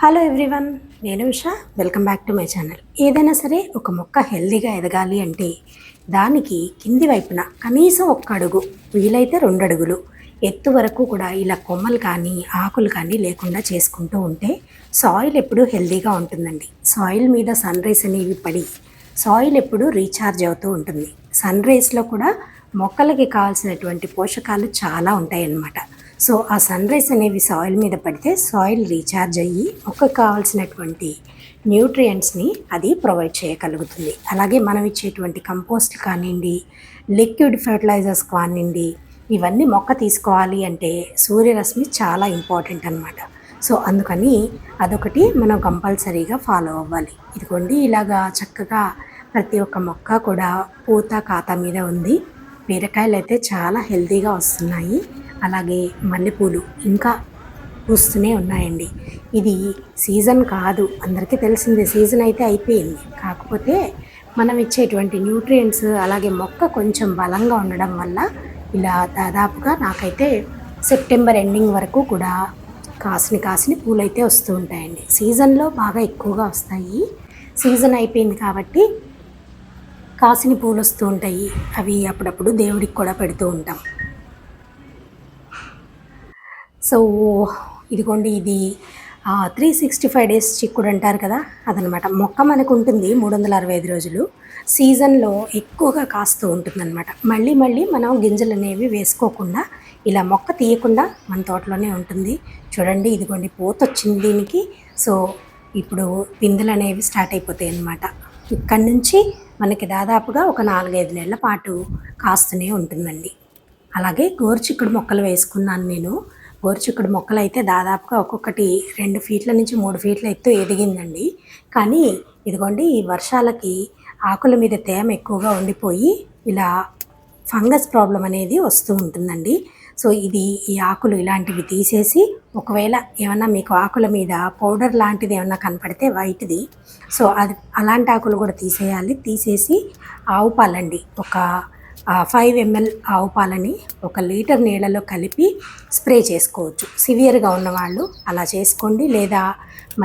Hello everyone, నేను Usha. Welcome back to my channel. ఏదైనా సరే ఒక మొక్క హెల్దీగా ఎదగాలి అంటే దానికి కింది వైపున కనీసం 1 అడుగు, వీలైతే 2 అడుగులు ఎత్తు వరకు కూడా ఇలా కొమ్మలు కానీ ఆకులు కానీ లేకుండా చేసుకుంటూ ఉంటే సాయిల్ ఎప్పుడూ హెల్దీగా ఉంటుందండి. సాయిల్ మీద సన్ రైస్ అనేవి పడి సాయిల్ ఎప్పుడూ రీఛార్జ్ అవుతూ ఉంటుంది. సన్ రైస్లో కూడా మొక్కలకి కావాల్సినటువంటి పోషకాలు చాలా ఉంటాయన్నమాట. సో ఆ సన్ రైస్ అనేవి సాయిల్ మీద పడితే సాయిల్ రీఛార్జ్ అయ్యి మొక్కకు కావాల్సినటువంటి న్యూట్రియంట్స్ని అది ప్రొవైడ్ చేయగలుగుతుంది. అలాగే మనం ఇచ్చేటువంటి కంపోస్ట్ కానివ్వండి, లిక్విడ్ ఫెర్టిలైజర్స్ కానివ్వండి, ఇవన్నీ మొక్క తీసుకోవాలి అంటే సూర్యరశ్మి చాలా ఇంపార్టెంట్ అనమాట. సో అందుకని అదొకటి మనం కంపల్సరీగా ఫాలో అవ్వాలి. ఇదిగోండి, ఇలాగా చక్కగా ప్రతి ఒక్క మొక్క కూడా పూత కాత మీద ఉంది. బీరకాయలు అయితే చాలా హెల్తీగా వస్తున్నాయి. అలాగే మల్లెపూలు ఇంకా పూస్తూనే ఉన్నాయండి. ఇది సీజన్ కాదు, అందరికీ తెలిసిందే. సీజన్ అయితే అయిపోయింది. కాకపోతే మనం ఇచ్చేటువంటి న్యూట్రియంట్స్ అలాగే మొక్క కొంచెం బలంగా ఉండడం వల్ల ఇలా దాదాపుగా నాకైతే సెప్టెంబర్ ఎండింగ్ వరకు కూడా కాసిని పూలైతే వస్తూ ఉంటాయండి. సీజన్లో బాగా ఎక్కువగా వస్తాయి. సీజన్ అయిపోయింది కాబట్టి కాసిని పూలు వస్తూ ఉంటాయి. అవి అప్పుడప్పుడు దేవుడికి కూడా పెడుతూ ఉంటాం. సో ఇదిగోండి, ఇది 365 డేస్ చిక్కుడు అంటారు కదా, అదనమాట. మొక్క మనకు ఉంటుంది 365 రోజులు. సీజన్లో ఎక్కువగా కాస్తూ ఉంటుందన్నమాట. మళ్ళీ మనం గింజలు అనేవి వేసుకోకుండా ఇలా మొక్క తీయకుండా మన తోటలోనే ఉంటుంది. చూడండి, ఇదిగోండి పూత వచ్చింది దీనికి. సో ఇప్పుడు పిందెలు అనేవి స్టార్ట్ అయిపోతాయి అన్నమాట. ఇక్కడి నుంచి మనకి దాదాపుగా ఒక 4-5 నెలల పాటు కాస్తూనే ఉంటుందండి. అలాగే గోరుచిక్కుడు మొక్కలు వేసుకున్నాను నేను. గోరుచిక్కుడు మొక్కలు అయితే దాదాపుగా ఒక్కొక్కటి 2 ఫీట్ల నుంచి 3 ఫీట్ల ఎత్తు ఎదిగిందండి. కానీ ఇదిగోండి, ఈ వర్షాలకి ఆకుల మీద తేమ ఎక్కువగా ఉండిపోయి ఇలా ఫంగస్ ప్రాబ్లం అనేది వస్తూ ఉంటుందండి. సో ఈ ఆకులు ఇలాంటివి తీసేసి, ఒకవేళ ఏమన్నా మీకు ఆకుల మీద పౌడర్ లాంటిది ఏమన్నా కనపడితే వైట్ది, సో అది అలాంటి ఆకులు కూడా తీసేయాలి. తీసేసి ఆవు పాలండి, ఒక 5 ml ఆవు పాలని 1 లీటర్ నీళ్ళలో కలిపి స్ప్రే చేసుకోవచ్చు. సివియర్గా ఉన్నవాళ్ళు అలా చేసుకోండి. లేదా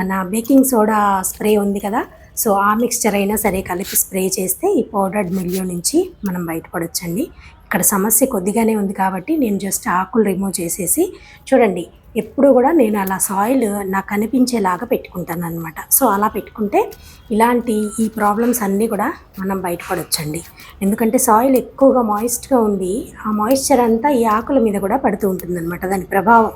మన బేకింగ్ సోడా స్ప్రే ఉంది కదా, సో ఆ మిక్స్చర్ అయినా సరే కలిపి స్ప్రే చేస్తే ఈ పౌడర్డ్ మిల్యూ నుంచి మనం బయటపడొచ్చండి. ఇక్కడ సమస్య కొద్దిగానే ఉంది కాబట్టి నేను జస్ట్ ఆకులు రిమూవ్ చేసేసి, చూడండి ఎప్పుడు కూడా నేను అలా సాయిల్ నాకు కనిపించేలాగా పెట్టుకుంటాను అనమాట. సో అలా పెట్టుకుంటే ఇలాంటి ఈ ప్రాబ్లమ్స్ అన్నీ కూడా మనం బయటపడొచ్చండి. ఎందుకంటే సాయిల్ ఎక్కువగా మాయిస్ట్గా ఉండి ఆ మాయిశ్చర్ అంతా ఈ ఆకుల మీద కూడా పడుతూ ఉంటుందన్నమాట, దాని ప్రభావం.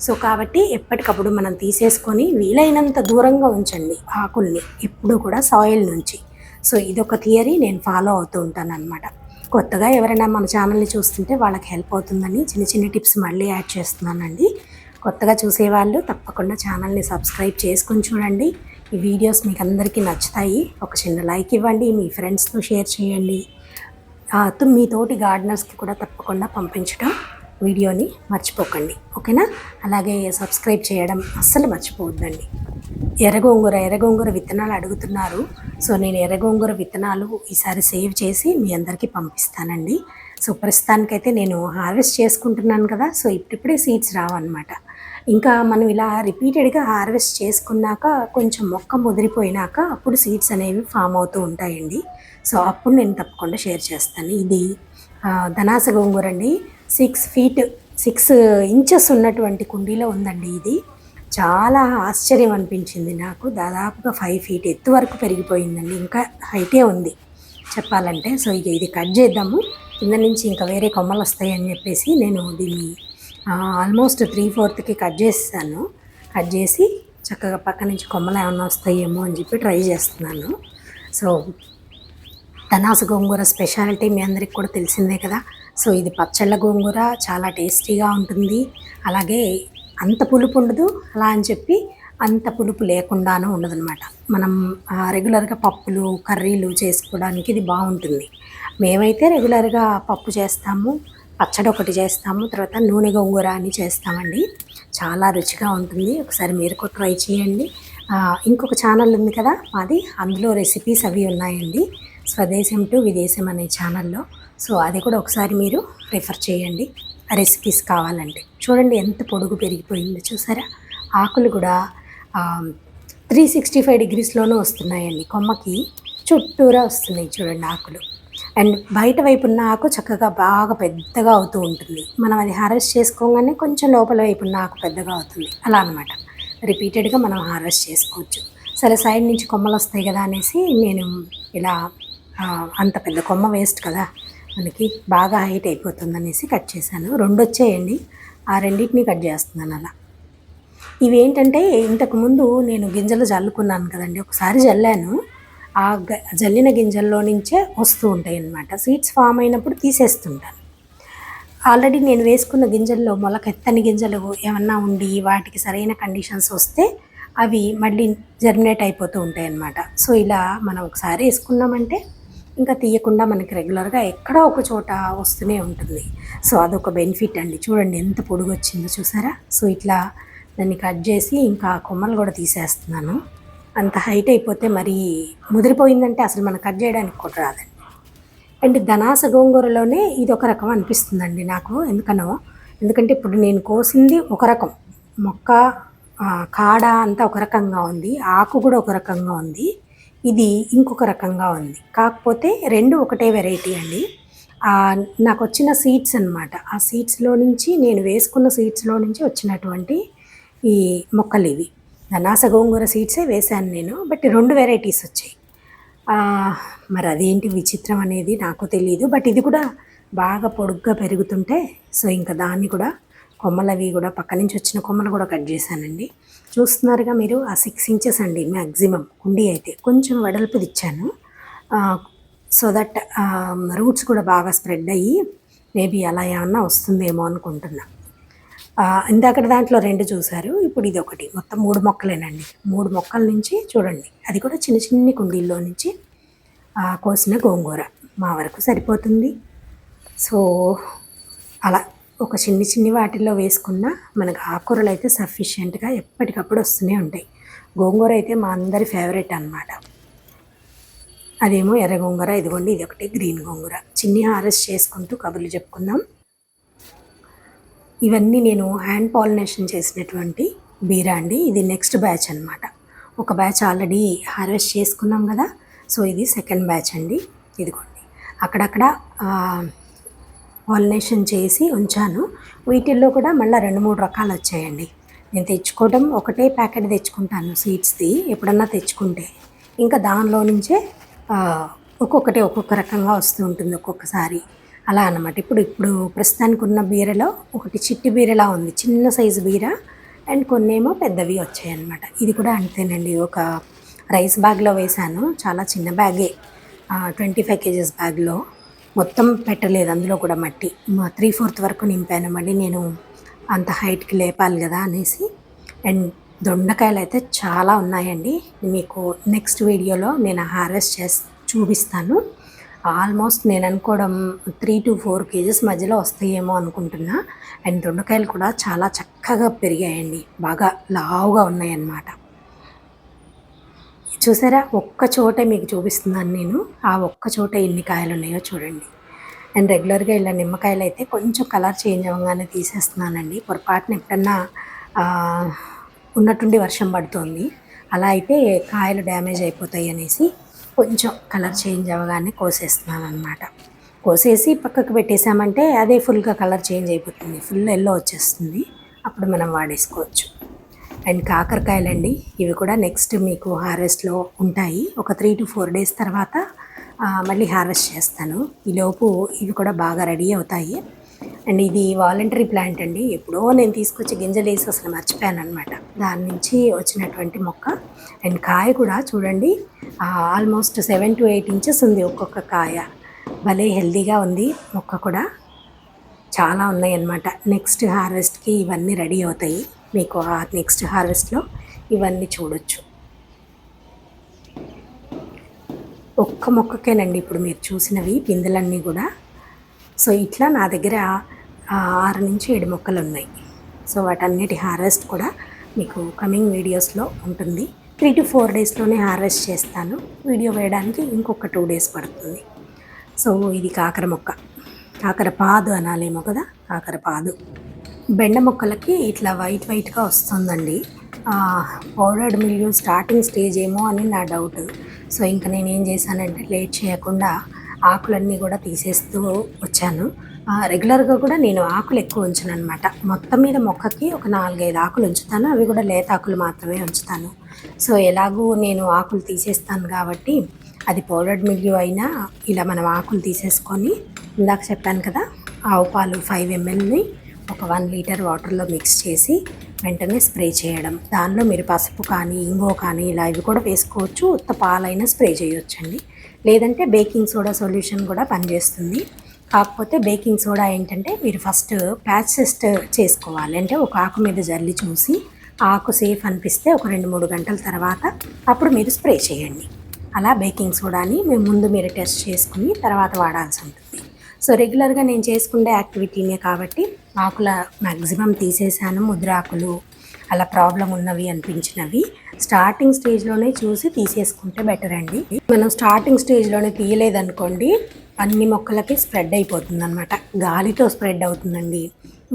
సో కాబట్టి ఎప్పటికప్పుడు మనం తీసేసుకొని వీలైనంత దూరంగా ఉంచండి ఆకుల్ని, ఎప్పుడూ కూడా సాయిల్ నుంచి. సో ఇదొక థియరీ నేను ఫాలో అవుతూ ఉంటాను అనమాట. కొత్తగా ఎవరైనా మన ఛానల్ని చూస్తుంటే వాళ్ళకి హెల్ప్ అవుతుందని చిన్న టిప్స్ మళ్ళీ యాడ్ చేస్తున్నానండి. కొత్తగా చూసేవాళ్ళు తప్పకుండా ఛానల్ని సబ్స్క్రైబ్ చేసుకొని చూడండి. ఈ వీడియోస్ మీకు అందరికీ నచ్చుతాయి. ఒక చిన్న లైక్ ఇవ్వండి, మీ ఫ్రెండ్స్తో షేర్ చేయండి. మీ తోటి గార్డెనర్స్కి కూడా తప్పకుండా పంపించడం వీడియోని మర్చిపోకండి, ఓకేనా? అలాగే సబ్స్క్రైబ్ చేయడం అస్సలు మర్చిపోవద్దండి. ఎర్రగోంగూర విత్తనాలు అడుగుతున్నారు. సో నేను ఎర్రగోంగూర విత్తనాలు ఈసారి సేవ్ చేసి మీ అందరికీ పంపిస్తానండి. సో ప్రస్తుతానికైతే నేను హార్వెస్ట్ చేసుకుంటున్నాను కదా, సో ఇప్పుడిప్పుడే సీడ్స్ రావన్నమాట. ఇంకా మనం ఇలా రిపీటెడ్గా హార్వెస్ట్ చేసుకున్నాక కొంచెం మొక్క ముదిరిపోయినాక అప్పుడు సీడ్స్ అనేవి ఫామ్ అవుతూ ఉంటాయండి. సో అప్పుడు నేను తప్పకుండా షేర్ చేస్తాను. ఇది ధనాస గోంగూర అండి. 6 ఇంచెస్ ఉన్నటువంటి కుండీలో ఉందండి. ఇది చాలా ఆశ్చర్యం అనిపించింది నాకు. దాదాపుగా 5 ఫీట్ ఎత్తు వరకు పెరిగిపోయిందండి. ఇంకా హైటే ఉంది చెప్పాలంటే. సో ఇది కట్ చేద్దాము, కింద నుంచి ఇంకా వేరే కొమ్మలు వస్తాయని చెప్పేసి నేను దీన్ని ఆల్మోస్ట్ 3/4కి కట్ చేస్తాను. కట్ చేసి చక్కగా పక్క నుంచి కొమ్మలు ఏమన్నా వస్తాయేమో అని చెప్పి ట్రై చేస్తున్నాను. సో ధనాస గోంగూర స్పెషాలిటీ మీ అందరికి కూడా తెలిసిందే కదా. సో ఇది పచ్చళ్ళ గోంగూర, చాలా టేస్టీగా ఉంటుంది. అలాగే అంత పులుపు ఉండదు, అలా అని చెప్పి అంత పులుపు లేకుండానూ ఉండదన్నమాట. మనం రెగ్యులర్గా పప్పులు కర్రీలు చేసుకోవడానికి ఇది బాగుంటుంది. మేమైతే రెగ్యులర్గా పప్పు చేస్తాము, పచ్చడి ఒకటి చేస్తాము, తర్వాత నూనె గోంగూర అని చేస్తామండి. చాలా రుచిగా ఉంటుంది. ఒకసారి మీరు కూడా ట్రై చేయండి. ఇంకొక ఛానల్ ఉంది కదా మాది, అందులో రెసిపీస్ అవి ఉన్నాయండి, స్వదేశం టు విదేశం అనే ఛానల్లో. సో అది కూడా ఒకసారి మీరు రిఫర్ చేయండి రెసిపీస్ కావాలంటే. చూడండి ఎంత పొడుగు పెరిగిపోయిందో చూసారా. ఆకులు కూడా 365 డిగ్రీస్లోనూ వస్తున్నాయండి. కొమ్మకి చుట్టూరా వస్తున్నాయి చూడండి ఆకులు. అండ్ బయట వైపు ఉన్న ఆకు చక్కగా బాగా పెద్దగా అవుతూ ఉంటుంది. మనం అది హార్వెస్ట్ చేసుకోగానే కొంచెం లోపల వైపు ఉన్న ఆకు పెద్దగా అవుతుంది. అలా అనమాట. రిపీటెడ్గా మనం హార్వెస్ట్ చేసుకోవచ్చు. సరే సైడ్ నుంచి కొమ్మలు వస్తాయి కదా అనేసి నేను ఇలా అంత పెద్ద కొమ్మ వేస్ట్ కదా మనకి, బాగా హైట్ అయిపోతుంది అనేసి కట్ చేశాను. 2 వచ్చాయండి. ఆ రెండింటిని కట్ చేస్తున్నాను అలా. ఇవేంటంటే ఇంతకుముందు నేను గింజలు జల్లుకున్నాను కదండి, ఒకసారి జల్లాను. ఆ జల్లిన గింజల్లో నుంచే వస్తూ ఉంటాయి అన్నమాట. సీడ్స్ ఫామ్ అయినప్పుడు తీసేస్తుంటాను. ఆల్రెడీ నేను వేసుకున్న గింజల్లో మొలకెత్తని గింజలు ఏమన్నా ఉండి వాటికి సరైన కండిషన్స్ వస్తే అవి మళ్ళీ జర్మినేట్ అయిపోతూ ఉంటాయి అన్నమాట. సో ఇలా మనం ఒకసారి వేసుకున్నామంటే ఇంకా తీయకుండా మనకి రెగ్యులర్గా ఎక్కడో ఒక చోట వస్తూనే ఉంటుంది. సో అదొక బెనిఫిట్ అండి. చూడండి ఎంత పొడుగు వచ్చిందో చూసారా. సో ఇట్లా దాన్ని కట్ చేసి ఇంకా కొమ్మలు కూడా తీసేస్తున్నాను. అంత హైట్ అయిపోతే మరీ ముదిరిపోయిందంటే అసలు మనం కట్ చేయడానికి కూడా రాదండి. అండ్ ధనాస గోంగూరలోనే ఇది ఒక రకం అనిపిస్తుందండి నాకు ఎందుకనో. ఎందుకంటే ఇప్పుడు నేను కోసింది ఒక రకం మొక్క, కాడ అంతా ఒక రకంగా ఉంది, ఆకు కూడా ఒక రకంగా ఉంది, ఇది ఇంకొక రకంగా ఉంది. కాకపోతే రెండు ఒకటే వెరైటీ అండి. నాకు వచ్చిన సీడ్స్ అనమాట. ఆ సీడ్స్లో నుంచి నేను వేసుకున్న సీడ్స్లో నుంచి వచ్చినటువంటి ఈ మొక్కలు ఇవి. ధనాస గోంగూర సీడ్సే వేశాను నేను, బట్ 2 వెరైటీస్ వచ్చాయి. మరి అదేంటి విచిత్రం అనేది నాకు తెలియదు. బట్ ఇది కూడా బాగా పొడుగ్గా పెరుగుతుంటే సో ఇంకా దాన్ని కూడా కొమ్మలు అవి కూడా పక్క నుంచి వచ్చిన కొమ్మలు కూడా కట్ చేశానండి. చూస్తున్నారుగా మీరు, ఆ 6 ఇంచెస్ అండి మ్యాక్సిమం కుండీ అయితే. కొంచెం వెడల్పుది ఇచ్చాను సో దట్ రూట్స్ కూడా బాగా స్ప్రెడ్ అయ్యి మేబీ అలా ఏమన్నా వస్తుందేమో అనుకుంటున్నా. ఇందాకటి దాంట్లో 2 చూశారు, ఇప్పుడు ఇది ఒకటి. మొత్తం 3 మొక్కలేనండి. 3 మొక్కల నుంచి చూడండి, అది కూడా చిన్న చిన్ని కుండీల్లో నుంచి కోసిన గోంగూర మా వరకు సరిపోతుంది. సో అలా ఒక చిన్ని వాటిల్లో వేసుకున్న మనకు ఆకుకూరలు అయితే సఫిషియెంట్గా ఎప్పటికప్పుడు వస్తూనే ఉంటాయి. గోంగూర అయితే మా అందరి ఫేవరెట్ అనమాట. అదేమో ఎర్ర గోంగూర, ఇదిగోండి ఇది ఒకటి గ్రీన్ గోంగూర. చిన్ని హార్వెస్ట్ చేసుకుంటూ కబుర్లు చెప్పుకుందాం. ఇవన్నీ నేను హ్యాండ్ పాలినేషన్ చేసినటువంటి బీరా అండి. ఇది నెక్స్ట్ బ్యాచ్ అనమాట. ఒక బ్యాచ్ ఆల్రెడీ హార్వెస్ట్ చేసుకున్నాం కదా, సో ఇది సెకండ్ బ్యాచ్ అండి. ఇదిగోండి అక్కడక్కడ పాలినేషన్ చేసి ఉంచాను. వీటిల్లో కూడా మళ్ళీ 2-3 రకాలు వచ్చాయండి. నేను తెచ్చుకోవడం ఒకటే ప్యాకెట్ తెచ్చుకుంటాను సీడ్స్ది ఎప్పుడన్నా తెచ్చుకుంటే. ఇంకా దానిలో నుంచే ఒక్కొక్కటి ఒక్కొక్క రకంగా వస్తూ ఉంటుంది ఒక్కొక్కసారి, అలా అన్నమాట. ఇప్పుడు ప్రస్తుతానికి ఉన్న బీరలో ఒకటి చిట్టి బీరలా ఉంది, చిన్న సైజు బీర, అండ్ కొన్నేమో పెద్దవి వచ్చాయన్నమాట. ఇది కూడా అంతేనండి. ఒక రైస్ బ్యాగ్లో వేశాను, చాలా చిన్న బ్యాగే, 25 kgs బ్యాగ్లో. మొత్తం పెట్టలేదు, అందులో కూడా మట్టి 3/4 వరకు నింపాను. మళ్ళీ నేను అంత హైట్కి లేపాలి కదా అనేసి. అండ్ దొండకాయలు అయితే చాలా ఉన్నాయండి. మీకు నెక్స్ట్ వీడియోలో నేను హార్వెస్ట్ చేసి చూపిస్తాను. ఆల్మోస్ట్ నేను అనుకోవడం 3 to 4 kgs మధ్యలో వస్తాయేమో అనుకుంటున్నా. అండ్ దొండకాయలు కూడా చాలా చక్కగా పెరిగాయండి, బాగా లావుగా ఉన్నాయన్నమాట. చూసారా, ఒక్క చోటే మీకు చూపిస్తున్నాను నేను. ఆ ఒక్క చోట ఎన్ని కాయలు ఉన్నాయో చూడండి. అండ్ రెగ్యులర్గా ఇలా నిమ్మకాయలు అయితే కొంచెం కలర్ చేంజ్ అవ్వగానే తీసేస్తున్నానండి. పొరపాటున ఎప్పుడన్నా ఉన్నట్టుండి వర్షం పడుతుంది, అలా అయితే కాయలు డ్యామేజ్ అయిపోతాయి అనేసి కొంచెం కలర్ చేంజ్ అవ్వగానే కోసేస్తున్నాను అనమాట. కోసేసి పక్కకు పెట్టేసామంటే అదే ఫుల్గా కలర్ చేంజ్ అయిపోతుంది, ఫుల్ ఎల్లో వచ్చేస్తుంది, అప్పుడు మనం వాడేసుకోవచ్చు. అండ్ కాకరకాయలండి, ఇవి కూడా నెక్స్ట్ మీకు హార్వెస్ట్లో ఉంటాయి. ఒక 3 to 4 days తర్వాత మళ్ళీ హార్వెస్ట్ చేస్తాను. ఈలోపు ఇవి కూడా బాగా రెడీ అవుతాయి. అండ్ ఇది వాలంటరీ ప్లాంట్ అండి. ఎప్పుడో నేను తీసుకొచ్చి గింజలు వేసి అసలు మర్చిపోయాను అనమాట. దాని నుంచి వచ్చినటువంటి మొక్క. అండ్ కాయ కూడా చూడండి, ఆల్మోస్ట్ 7 to 8 ఇంచెస్ ఉంది ఒక్కొక్క కాయ. భలే హెల్దీగా ఉంది మొక్క కూడా, చాలా ఉన్నాయి అన్నమాట. నెక్స్ట్ హార్వెస్ట్కి ఇవన్నీ రెడీ అవుతాయి. మీకు ఆ నెక్స్ట్ హార్వెస్ట్లో ఇవన్నీ చూడొచ్చు. ఒక్క మొక్కకేనండి ఇప్పుడు మీరు చూసినవి పిందెలన్నీ కూడా. సో ఇట్లా నా దగ్గర 6 నుంచి 7 మొక్కలు ఉన్నాయి. సో వాటన్నిటి హార్వెస్ట్ కూడా మీకు కమింగ్ వీడియోస్లో ఉంటుంది. 3 to 4 daysలోనే హార్వెస్ట్ చేస్తాను. వీడియో వేయడానికి ఇంకొక 2 days పడుతుంది. సో ఇది కాకర మొక్క, కాకర పాదు అనాలేమో కదా, కాకర పాదు. బెండ మొక్కలకి ఇట్లా వైట్గా వస్తుందండి. పౌడర్డ్ మిల్యూ స్టార్టింగ్ స్టేజ్ ఏమో అని నా డౌట్. సో ఇంకా నేనేం చేశానంటే లేట్ చేయకుండా ఆకులన్నీ కూడా తీసేస్తూ వచ్చాను. రెగ్యులర్గా కూడా నేను ఆకులు ఎక్కువ ఉంచను అనమాట. మొత్తం మీద మొక్కకి ఒక 4-5 ఆకులు ఉంచుతాను, అవి కూడా లేత ఆకులు మాత్రమే ఉంచుతాను. సో ఎలాగూ నేను ఆకులు తీసేస్తాను కాబట్టి అది పౌడర్డ్ మిల్యూ అయినా ఇలా మనం ఆకులు తీసేసుకొని ఇందాక చెప్పాను కదా ఆవు పాలు 5 mlని ఒక 1 లీటర్ వాటర్లో మిక్స్ చేసి వెంటనే స్ప్రే చేయడం. దానిలో మీరు పసుపు కానీ ఇంగో కానీ ఇలా ఇవి కూడా వేసుకోవచ్చు, ఉత్త పాలైనా స్ప్రే చేయొచ్చండి. లేదంటే బేకింగ్ సోడా సొల్యూషన్ కూడా పనిచేస్తుంది. కాకపోతే బేకింగ్ సోడా ఏంటంటే మీరు ఫస్ట్ ప్యాచ్ టెస్ట్ చేసుకోవాలి. అంటే ఒక ఆకు మీద జల్లి చూసి ఆకు సేఫ్ అనిపిస్తే ఒక 2-3 గంటల తర్వాత అప్పుడు మీరు స్ప్రే చేయండి. అలా బేకింగ్ సోడాని ముందు మీరు టెస్ట్ చేసుకుని తర్వాత వాడాల్సి ఉంటుంది. సో రెగ్యులర్గా నేను చేసుకునే యాక్టివిటీనే కాబట్టి ఆకుల మ్యాక్సిమం తీసేసాను. ముద్ర ఆకులు అలా ప్రాబ్లం ఉన్నవి అనిపించినవి స్టార్టింగ్ స్టేజ్లోనే చూసి తీసేసుకుంటే బెటర్ అండి. మనం స్టార్టింగ్ స్టేజ్లోనే తీయలేదనుకోండి అన్ని మొక్కలకి స్ప్రెడ్ అయిపోతుంది అనమాట. గాలితో స్ప్రెడ్ అవుతుందండి.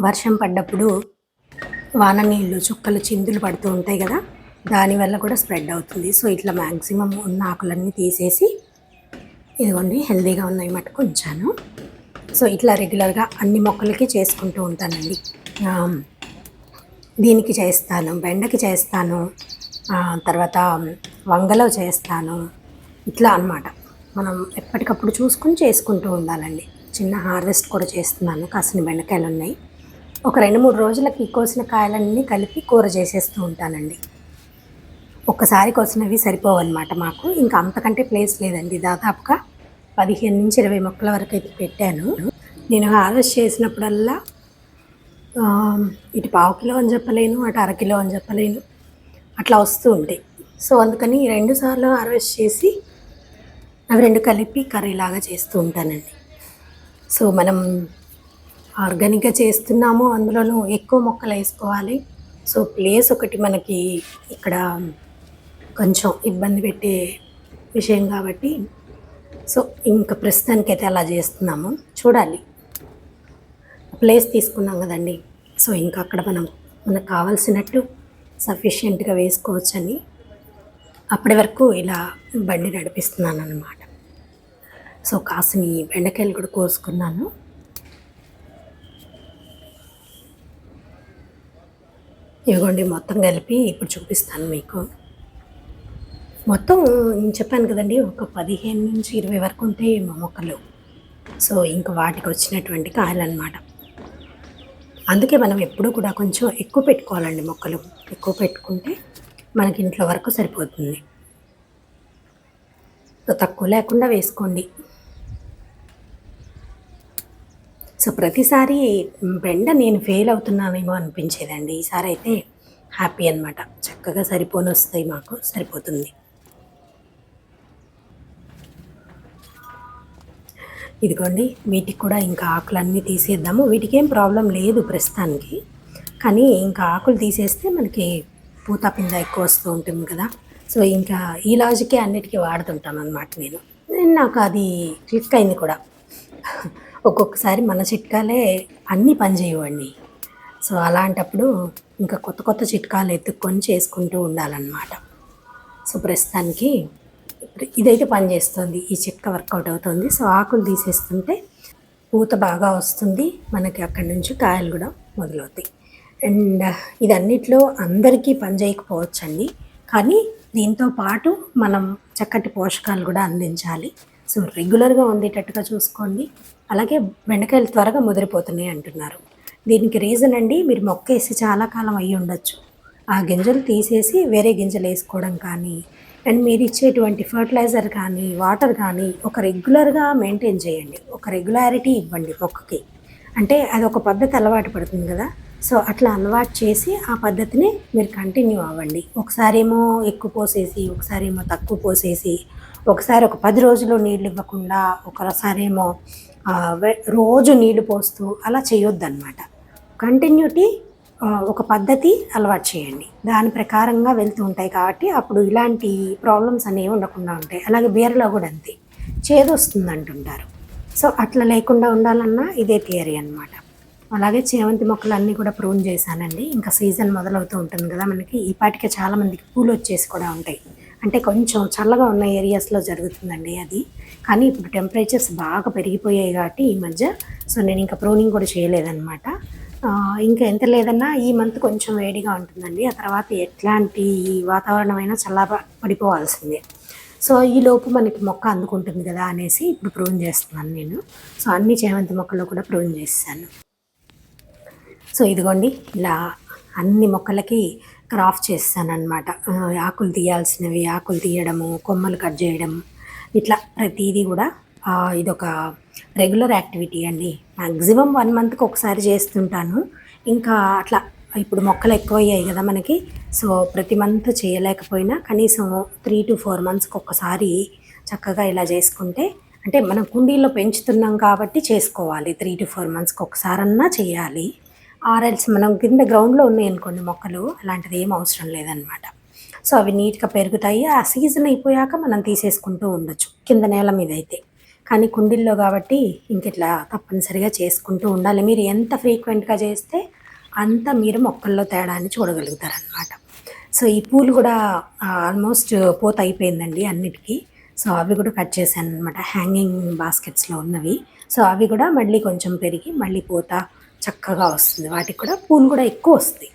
వర్షం పడ్డప్పుడు వాన నీళ్ళు చుక్కలు చిందులు పడుతూ ఉంటాయి కదా, దానివల్ల కూడా స్ప్రెడ్ అవుతుంది. సో ఇట్లా మ్యాక్సిమం ఉన్న ఆకులన్నీ తీసేసి ఇదిగోండి హెల్దీగా ఉన్నాయి మటుకు ఉంచాను. సో ఇట్లా రెగ్యులర్గా అన్ని మొక్కలకి చేసుకుంటూ ఉంటానండి. దీనికి చేస్తాను, బెండకి చేస్తాను, తర్వాత వంగలో చేస్తాను. ఇట్లా అన్నమాట. మనం ఎప్పటికప్పుడు చూసుకుని చేసుకుంటూ ఉండాలండి. చిన్న హార్వెస్ట్ కూడా చేస్తున్నాను. కాసిన బెండకాయలు ఉన్నాయి. ఒక 2-3 రోజులకి కోసిన కాయలన్నీ కలిపి కూర చేసేస్తూ ఉంటానండి. ఒక్కసారి కోసినవి సరిపోవన్నమాట మాకు. ఇంకా అంతకంటే ప్లేస్ లేదండి. దాదాపుగా 15-20 మొక్కల వరకు అయితే పెట్టాను. నేను హార్వెస్ట్ చేసినప్పుడల్లా ఇటు 1/2 కిలో అని చెప్పలేను, అటు 1/2 కిలో అని చెప్పలేను, అట్లా వస్తూ ఉంటాయి. సో అందుకని 2 సార్లు హార్వెస్ట్ చేసి అవి 2 కలిపి కర్రీలాగా చేస్తూ ఉంటానండి. సో మనం ఆర్గానిక్గా చేస్తున్నాము, అందులోనూ ఎక్కువ మొక్కలు వేసుకోవాలి. సో ప్లేస్ ఒకటి మనకి ఇక్కడ కొంచెం ఇబ్బంది పెట్టే విషయం కాబట్టి సో ఇంకా ప్రస్తుతానికైతే అలా చేస్తున్నాము. చూడాలి, ప్లేస్ తీసుకున్నాం కదండి. సో ఇంకా అక్కడ మనకు కావాల్సినట్టు సఫిషియెంట్గా వేసుకోవచ్చని అప్పటి వరకు ఇలా బండి నడిపిస్తున్నాను అన్నమాట. సో కాసిని బెండకాయలు కూడా కోసుకున్నాను. ఇదిగోండి మొత్తం కలిపి ఇప్పుడు చూపిస్తాను మీకు. మొత్తం నేను చెప్పాను కదండి, ఒక 15-20 వరకు ఉంటాయి మా మొక్కలు. సో ఇంకా వాటికి వచ్చినటువంటి కాయలు అన్నమాట. అందుకే మనం ఎప్పుడూ కూడా కొంచెం ఎక్కువ పెట్టుకోవాలండి. మొక్కలు ఎక్కువ పెట్టుకుంటే మనకి ఇంట్లో వరకు సరిపోతుంది. సో తక్కువ లేకుండా వేసుకోండి. సో ప్రతిసారి బెండ నేను ఫెయిల్ అవుతున్నానేమో అనిపించేదండి. ఈసారి అయితే హ్యాపీ అనమాట. చక్కగా సరిపోని వస్తాయి, మాకు సరిపోతుంది. ఇదిగోండి వీటికి కూడా ఇంకా ఆకులన్నీ తీసేద్దాము. వీటికి ఏం ప్రాబ్లం లేదు ప్రస్తుతానికి, కానీ ఇంకా ఆకులు తీసేస్తే మనకి పూత పింద ఎక్కువ వస్తూ ఉంటుంది కదా. సో ఇంకా ఈ లాజికే అన్నిటికీ వాడుతుంటాను అనమాట నేను. నాకు అది క్లిక్ అయింది కూడా. ఒక్కొక్కసారి మన చిట్కాలే అన్నీ పనిచేయవండి. సో అలాంటప్పుడు ఇంకా కొత్త కొత్త చిట్కాలు ఎత్తుక్కొని చేసుకుంటూ ఉండాలన్నమాట. సో ప్రస్తుతానికి ఇదైతే పనిచేస్తుంది, ఈ చిట్కా వర్కౌట్ అవుతుంది. సో ఆకులు తీసేస్తుంటే పూత బాగా వస్తుంది మనకి, అక్కడి నుంచి కాయలు కూడా మొదలవుతాయి. అండ్ ఇదన్నిట్లో అందరికీ పని చేయకపోవచ్చండి, కానీ దీంతో పాటు మనం చక్కటి పోషకాలు కూడా అందించాలి. సో రెగ్యులర్గా ఉండేటట్టుగా చూసుకోండి. అలాగే బెండకాయలు త్వరగా ముదిరిపోతున్నాయి అంటున్నారు. దీనికి రీజన్ అండి, మీరు మొక్క వేసి చాలా కాలం అయ్యి ఉండొచ్చు. ఆ గింజలు తీసేసి వేరే గింజలు వేసుకోవడం కానీ, అండ్ మీరు ఇచ్చేటువంటి ఫర్టిలైజర్ కానీ వాటర్ కానీ ఒక రెగ్యులర్గా మెయింటైన్ చేయండి. ఒక రెగ్యులారిటీ ఇవ్వండి మొక్కకి. అంటే అది ఒక పద్ధతి అలవాటు పడుతుంది కదా. సో అట్లా అలవాటు చేసి ఆ పద్ధతిని మీరు కంటిన్యూ అవ్వండి. ఒకసారేమో ఎక్కువ పోసేసి, ఒకసారేమో తక్కువ పోసేసి, ఒకసారి ఒక 10 రోజులు నీళ్ళు ఇవ్వకుండా, ఒకసారేమో రోజు నీళ్లు పోస్తూ అలా చేయొద్దన్నమాట. కంటిన్యూటీ ఒక పద్ధతి అలవాటు చేయండి. దాని ప్రకారంగా వెళ్తూ ఉంటాయి కాబట్టి అప్పుడు ఇలాంటి ప్రాబ్లమ్స్ అనేవి ఉండకుండా ఉంటాయి. అలాగే బీరలో కూడా అంతే, చేదు వస్తుంది అంటుంటారు. సో అట్లా లేకుండా ఉండాలన్నా ఇదే థియరీ అన్నమాట. అలాగే చేమంతి మొక్కలు అన్నీ కూడా ప్రూన్ చేశానండి. ఇంకా సీజన్ మొదలవుతూ ఉంటుంది కదా మనకి, ఈ పాటికే చాలామందికి పూలు వచ్చేసి కూడా ఉంటాయి. అంటే కొంచెం చల్లగా ఉన్న ఏరియాస్లో జరుగుతుందండి అది. కానీ ఇప్పుడు టెంపరేచర్స్ బాగా పెరిగిపోయాయి కాబట్టి ఈ మధ్య, సో నేను ఇంకా ప్రూనింగ్ కూడా చేయలేదన్నమాట. ఇంకా ఎంత లేదన్నా ఈ మంత్ కొంచెం వేడిగా ఉంటుందండి. ఆ తర్వాత ఎట్లాంటి వాతావరణమైనా పడిపోవాల్సిందే. సో ఈలోపు మనకి మొక్క అందుకుంటుంది కదా అనేసి ఇప్పుడు ప్రూన్ చేస్తున్నాను నేను. సో అన్ని చేమంతి మొక్కలు కూడా ప్రూన్ చేశాను. సో ఇదిగోండి ఇలా అన్ని మొక్కలకి క్రాఫ్ట్ చేస్తానన్నమాట. ఆకులు తీయాల్సినవి ఆకులు తీయడము, కొమ్మలు కట్ చేయడం, ఇట్లా ప్రతిదీ కూడా ఇదొక రెగ్యులర్ యాక్టివిటీ అండి. మ్యాక్సిమం 1 మంత్కి ఒకసారి చేస్తుంటాను. ఇంకా అట్లా ఇప్పుడు మొక్కలు ఎక్కువయ్యాయి కదా మనకి, సో ప్రతి మంత్ చేయలేకపోయినా కనీసం 3 to 4 మంత్స్కి ఒక్కసారి చక్కగా ఇలా చేసుకుంటే, అంటే మనం కుండీల్లో పెంచుతున్నాం కాబట్టి చేసుకోవాలి. 3 to 4 మంత్స్కి ఒకసారన్నా చేయాలి. ఆర్ఎల్స్ మనం కింద గ్రౌండ్లో ఉన్నాయనుకోండి మొక్కలు, అలాంటిది ఏం అవసరం లేదనమాట. సో అవి నీట్గా పెరుగుతాయి. ఆ సీజన్ అయిపోయాక మనం తీసేసుకుంటూ ఉండొచ్చు కింద నేల మీద అయితే. కానీ కుండీల్లో కాబట్టి ఇంక ఇట్లా తప్పనిసరిగా చేసుకుంటూ ఉండాలి. మీరు ఎంత ఫ్రీక్వెంట్గా చేస్తే అంత మీరు మొక్కల్లో తేడాన్ని చూడగలుగుతారనమాట. సో ఈ పూలు కూడా ఆల్మోస్ట్ పూత అయిపోయిందండి అన్నిటికీ. సో అవి కూడా కట్ చేశాను అనమాట, హ్యాంగింగ్ బాస్కెట్స్లో ఉన్నవి. సో అవి కూడా మళ్ళీ కొంచెం పెరిగి మళ్ళీ పూత చక్కగా వస్తుంది. వాటికి కూడా పూలు కూడా ఎక్కువ వస్తాయి.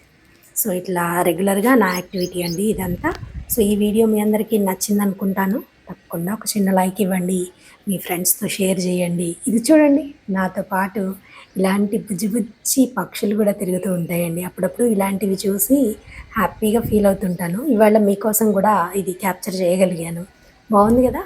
సో ఇట్లా రెగ్యులర్గా నా యాక్టివిటీ అండి ఇదంతా. సో ఈ వీడియో మీ అందరికీ నచ్చింది అనుకుంటాను. తప్పకుండా ఒక చిన్న లైక్ ఇవ్వండి, మీ ఫ్రెండ్స్తో షేర్ చేయండి. ఇది చూడండి, నాతో పాటు ఇలాంటి బుజ్జి బుజ్జి పక్షులు కూడా తిరుగుతూ ఉంటాయండి. అప్పుడప్పుడు ఇలాంటివి చూసి హ్యాపీగా ఫీల్ అవుతుంటాను. ఇవాళ మీకోసం కూడా ఇది క్యాప్చర్ చేయగలిగాను. బాగుంది కదా.